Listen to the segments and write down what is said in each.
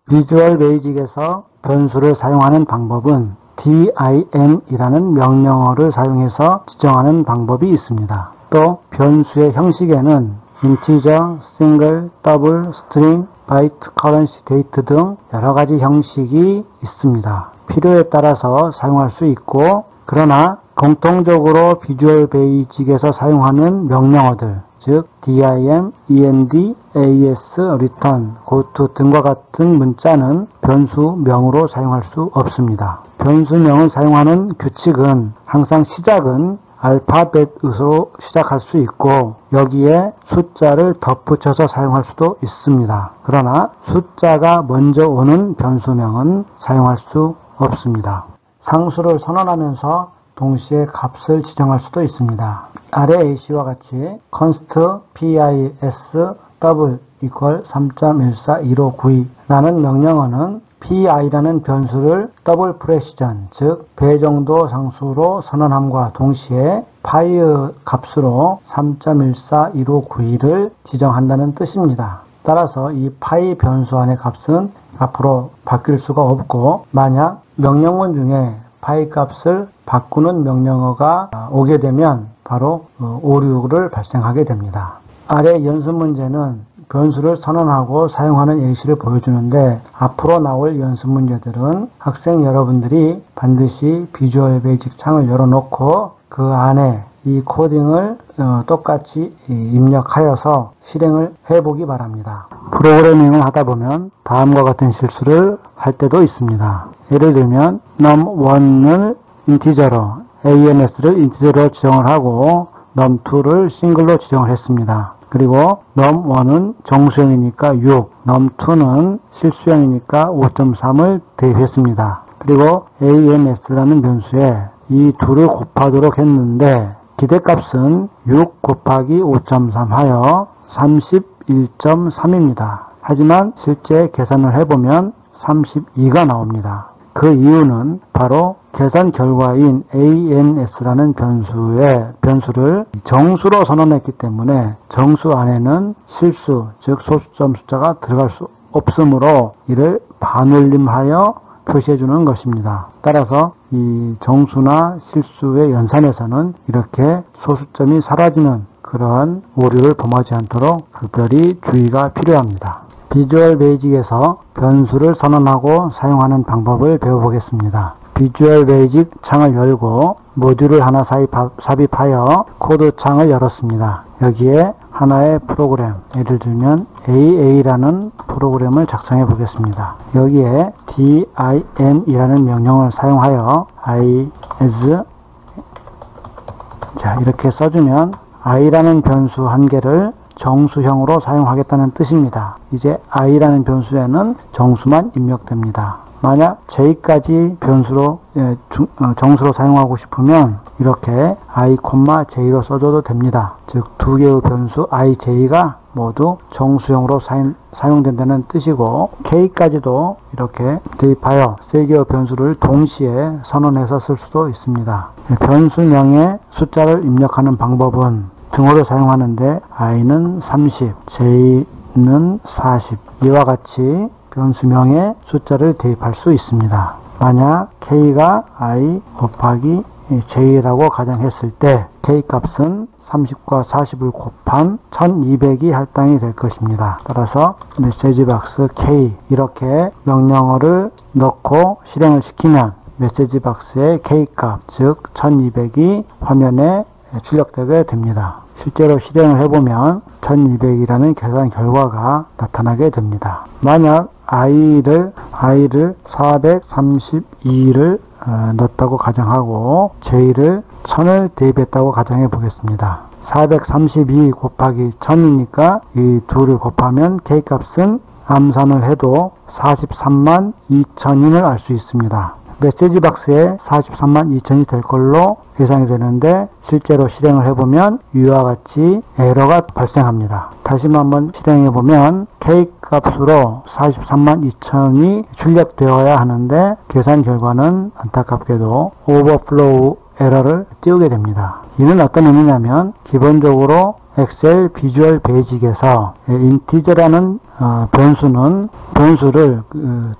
비주얼 베이직에서 변수를 사용하는 방법은 dim이라는 명령어를 사용해서 지정하는 방법이 있습니다. 또 변수의 형식에는 integer, single, double, string, byte, currency, date 등 여러가지 형식이 있습니다. 필요에 따라서 사용할 수 있고, 그러나 공통적으로 비주얼 베이직에서 사용하는 명령어들, 즉 dim, end, as, return, goto 등과 같은 문자는 변수명으로 사용할 수 없습니다. 변수명을 사용하는 규칙은 항상 시작은 알파벳으로 시작할 수 있고, 여기에 숫자를 덧붙여서 사용할 수도 있습니다. 그러나 숫자가 먼저 오는 변수명은 사용할 수 없습니다. 상수를 선언하면서 동시에 값을 지정할 수도 있습니다. 아래 AC와 같이 const pis double equal 3.141592 라는 명령어는 pi라는 변수를 더블 프레시전, 즉 배정도 상수로 선언함과 동시에 파이의 값으로 3.141592를 지정한다는 뜻입니다. 따라서 이 파이 변수 안의 값은 앞으로 바뀔 수가 없고, 만약 명령문 중에 파이 값을 바꾸는 명령어가 오게 되면 바로 오류를 발생하게 됩니다. 아래 연습 문제는 변수를 선언하고 사용하는 예시를 보여주는데, 앞으로 나올 연습 문제들은 학생 여러분들이 반드시 비주얼 베이직 창을 열어놓고 그 안에 이 코딩을 똑같이 입력하여서 실행을 해보기 바랍니다. 프로그래밍을 하다 보면 다음과 같은 실수를 할 때도 있습니다. 예를 들면 num1을 인티저로, ans를 인티저로 지정을 하고 num2를 싱글로 지정을 했습니다. 그리고 num1은 정수형이니까 6, num2는 실수형이니까 5.3을 대입했습니다. 그리고 ans라는 변수에 이 둘을 곱하도록 했는데, 기대값은 6 곱하기 5.3 하여 31.3입니다. 하지만 실제 계산을 해보면 32가 나옵니다. 그 이유는 바로 계산 결과인 ans라는 변수를 정수로 선언했기 때문에 정수 안에는 실수, 즉 소수점 숫자가 들어갈 수 없으므로 이를 반올림하여 표시해주는 것입니다. 따라서 이 정수나 실수의 연산에서는 이렇게 소수점이 사라지는 그러한 오류를 범하지 않도록 각별히 주의가 필요합니다. 비주얼 베이직에서 변수를 선언하고 사용하는 방법을 배워보겠습니다. 비주얼 베이직 창을 열고 모듈을 하나 삽입하여 코드 창을 열었습니다. 여기에 하나의 프로그램, 예를 들면 AA라는 프로그램을 작성해 보겠습니다. 여기에 dim이라는 명령을 사용하여 as 이렇게 써주면 i라는 변수 한 개를 정수형으로 사용하겠다는 뜻입니다. 이제 i라는 변수에는 정수만 입력됩니다. 만약 j까지 변수로 정수로 사용하고 싶으면 이렇게 i, j로 써줘도 됩니다. 즉 두 개의 변수 i, j가 모두 정수형으로 사용된다는 뜻이고, k까지도 이렇게 대입하여 세 개의 변수를 동시에 선언해서 쓸 수도 있습니다. 변수명에 숫자를 입력하는 방법은 등호를 사용하는데 i는 30, j는 40 이와 같이 변수명에 숫자를 대입할 수 있습니다. 만약 k가 i 곱하기 j라고 가정했을 때 k 값은 30과 40을 곱한 1200이 할당이 될 것입니다. 따라서 메시지 박스 k 이렇게 명령어를 넣고 실행을 시키면 메시지 박스의 k 값, 즉 1200이 화면에 출력되게 됩니다. 실제로 실행을 해보면 1200이라는 계산 결과가 나타나게 됩니다. 만약 i를 432를 넣었다고 가정하고 j를 1000을 대입했다고 가정해 보겠습니다. 432 곱하기 1000이니까 이 둘을 곱하면 k값은 암산을 해도 43만 2000인을 알 수 있습니다. 메시지 박스에 43만 2000이 될 걸로 예상이 되는데, 실제로 실행을 해보면 위와 같이 에러가 발생합니다. 다시 한번 실행해보면 k 값으로 43만 2000이 출력되어야 하는데 계산 결과는 안타깝게도 overflow 에러를 띄우게 됩니다. 이는 어떤 의미냐면 기본적으로 엑셀 비주얼 베이직에서 인티저라는 변수를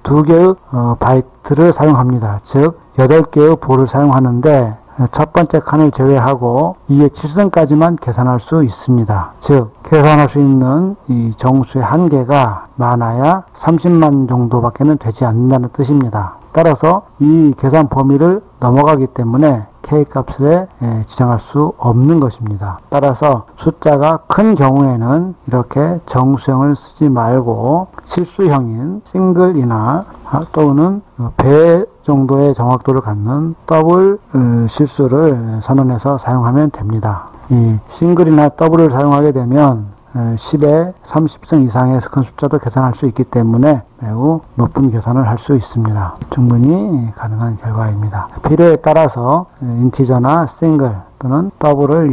2개의 바이트를 사용합니다. 즉 8개의 볼을 사용하는데 첫 번째 칸을 제외하고 2의 7승까지만 계산할 수 있습니다. 즉 계산할 수 있는 이 정수의 한계가 많아야 30만 정도밖에는 되지 않는다는 뜻입니다. 따라서 이 계산 범위를 넘어가기 때문에 K값에 지정할 수 없는 것입니다. 따라서 숫자가 큰 경우에는 이렇게 정수형을 쓰지 말고 실수형인 싱글이나 또는 배 정도의 정확도를 갖는 더블 실수를 선언해서 사용하면 됩니다. 이 싱글이나 더블을 사용하게 되면 10의 30승 이상의 큰 숫자도 계산할 수 있기 때문에 매우 높은 계산을 할 수 있습니다. 충분히 가능한 결과입니다. 필요에 따라서 인티저나 싱글 또는 더블을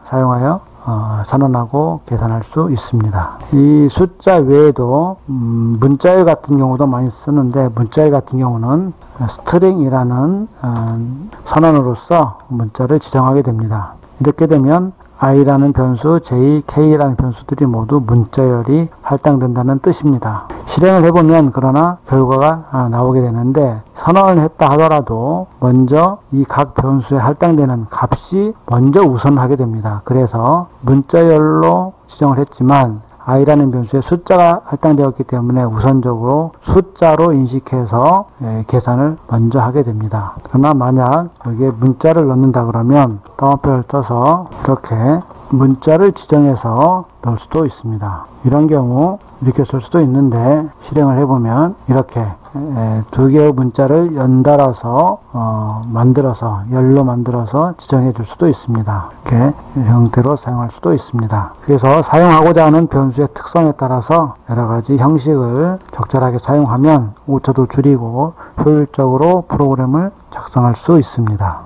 사용하여 선언하고 계산할 수 있습니다. 이 숫자 외에도 문자열 같은 경우도 많이 쓰는데 문자열 같은 경우는 스트링이라는 선언으로서 문자를 지정하게 됩니다. 이렇게 되면 i라는 변수, j, k라는 변수들이 모두 문자열이 할당된다는 뜻입니다. 실행을 해보면 그러나 결과가 나오게 되는데 선언을 했다 하더라도 먼저 이 각 변수에 할당되는 값이 먼저 우선하게 됩니다. 그래서 문자열로 지정을 했지만 i라는 변수에 숫자가 할당되었기 때문에 우선적으로 숫자로 인식해서 계산을 먼저 하게 됩니다. 그러나 만약 여기에 문자를 넣는다 그러면 따옴표를 떠서 이렇게 문자를 지정해서 넣을 수도 있습니다. 이런 경우 이렇게 쓸 수도 있는데 실행을 해보면 이렇게 2개의 문자를 연달아서 열로 만들어서 지정해 줄 수도 있습니다. 이렇게 형태로 사용할 수도 있습니다. 그래서 사용하고자 하는 변수의 특성에 따라서 여러 가지 형식을 적절하게 사용하면 오차도 줄이고 효율적으로 프로그램을 작성할 수 있습니다.